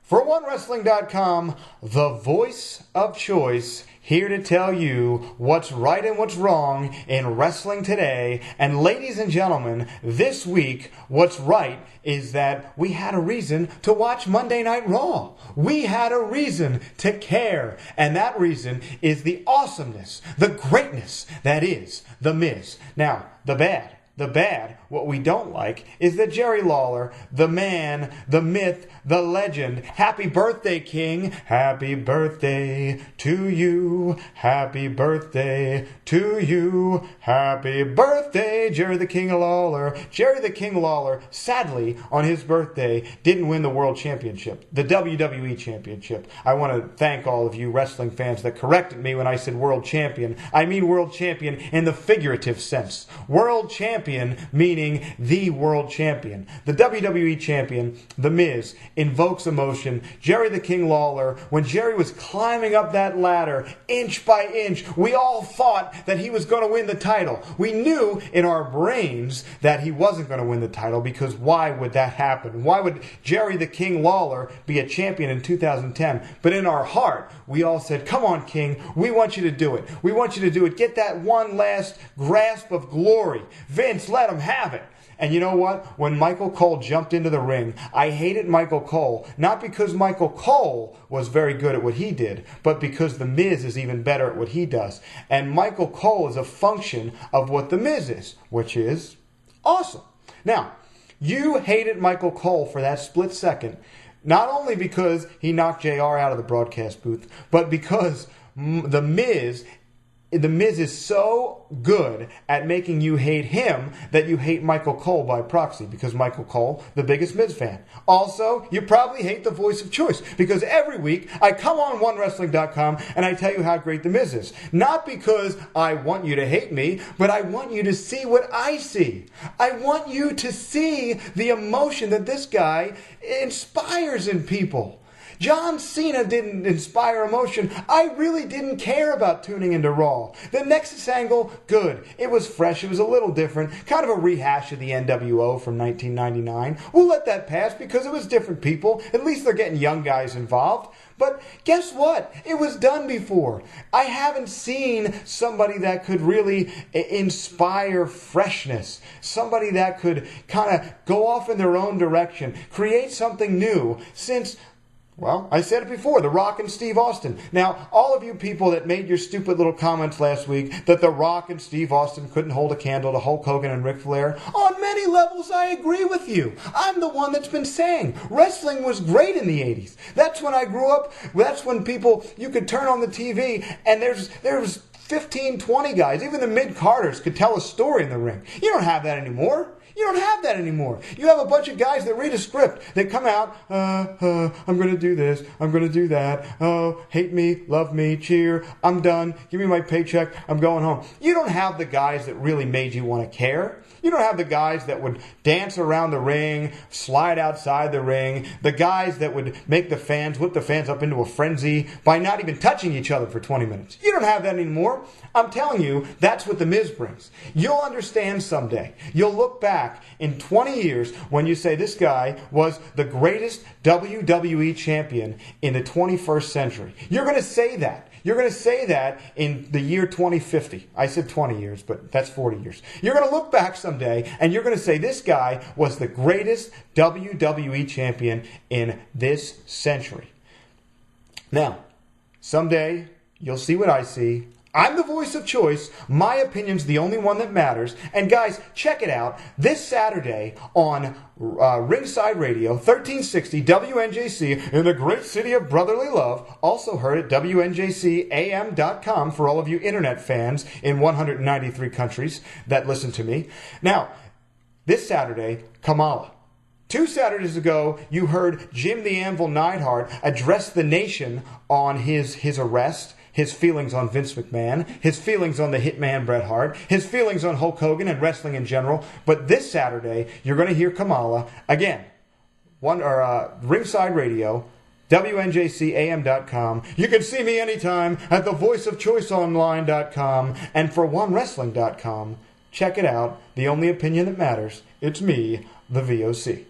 For 1Wrestling.com, the voice of choice, here to tell you what's right and what's wrong in wrestling today. And ladies and gentlemen, this week, what's right is that we had a reason to watch Monday Night Raw. We had a reason to care. And that reason is the awesomeness, the greatness that is The Miz. Now, the bad, what we don't like, is that Jerry Lawler, the man, the myth, the legend, happy birthday, King, happy birthday to you, happy birthday to you, happy birthday, Jerry the King Lawler. Jerry the King Lawler, sadly, on his birthday, didn't win the World Championship, the WWE Championship. I want to thank all of you wrestling fans that corrected me when I said World Champion. I mean World Champion in the figurative sense. World Champion meaning the World Champion. The WWE Champion, The Miz, invokes emotion. Jerry the King Lawler, when Jerry was climbing up that ladder, inch by inch, we all thought that he was going to win the title. We knew in our brains that he wasn't going to win the title, because why would that happen? Why would Jerry the King Lawler be a champion in 2010? But in our heart, we all said, come on, King, we want you to do it. We want you to do it. Get that one last grasp of glory. Vince, let him have it. And you know what? When Michael Cole jumped into the ring, I hated Michael Cole, not because Michael Cole was very good at what he did, but because The Miz is even better at what he does. And Michael Cole is a function of what The Miz is, which is awesome. Now, you hated Michael Cole for that split second, not only because he knocked JR out of the broadcast booth, but because The Miz is so good at making you hate him that you hate Michael Cole by proxy, because Michael Cole, the biggest Miz fan. Also, you probably hate the voice of choice, because every week I come on 1Wrestling.com and I tell you how great The Miz is. Not because I want you to hate me, but I want you to see what I see. I want you to see the emotion that this guy inspires in people. John Cena didn't inspire emotion. I really didn't care about tuning into Raw. The Nexus angle, good. It was fresh. It was a little different. Kind of a rehash of the NWO from 1999. We'll let that pass because it was different people. At least they're getting young guys involved. But guess what? It was done before. I haven't seen somebody that could really inspire freshness. Somebody that could kind of go off in their own direction. Create something new since... well, I said it before, The Rock and Steve Austin. Now, all of you people that made your stupid little comments last week that The Rock and Steve Austin couldn't hold a candle to Hulk Hogan and Ric Flair, on many levels I agree with you. I'm the one that's been saying wrestling was great in the 80s. That's when I grew up. That's when people, you could turn on the TV and there's 15, 20 guys, even the mid-carders could tell a story in the ring. You don't have that anymore. You don't have that anymore. You have a bunch of guys that read a script. They come out, I'm going to do this, I'm going to do that. Oh, hate me, love me, cheer, I'm done, give me my paycheck, I'm going home. You don't have the guys that really made you want to care. You don't have the guys that would dance around the ring, slide outside the ring, the guys that would make the fans, whip the fans up into a frenzy by not even touching each other for 20 minutes. You don't have that anymore. I'm telling you, that's what The Miz brings. You'll understand someday. You'll look back in 20 years when you say this guy was the greatest WWE champion in the 21st century. You're going to say that. You're going to say that in the year 2050. I said 20 years, but that's 40 years. You're going to look back someday and you're going to say this guy was the greatest WWE champion in this century. Now, someday you'll see what I see. I'm the voice of choice. My opinion's the only one that matters. And guys, check it out. This Saturday on Ringside Radio, 1360 WNJC in the great city of brotherly love. Also heard at WNJCAM.com for all of you internet fans in 193 countries that listen to me. Now, this Saturday, Kamala. 2 Saturdays ago, you heard Jim the Anvil Neidhart address the nation on his arrest, his feelings on Vince McMahon, his feelings on the Hitman Bret Hart, his feelings on Hulk Hogan and wrestling in general. But this Saturday, you're going to hear Kamala again. Ringside Radio, WNJCAM.com. You can see me anytime at thevoiceofchoiceonline.com and for 1Wrestling.com. Check it out. The only opinion that matters. It's me, the VOC.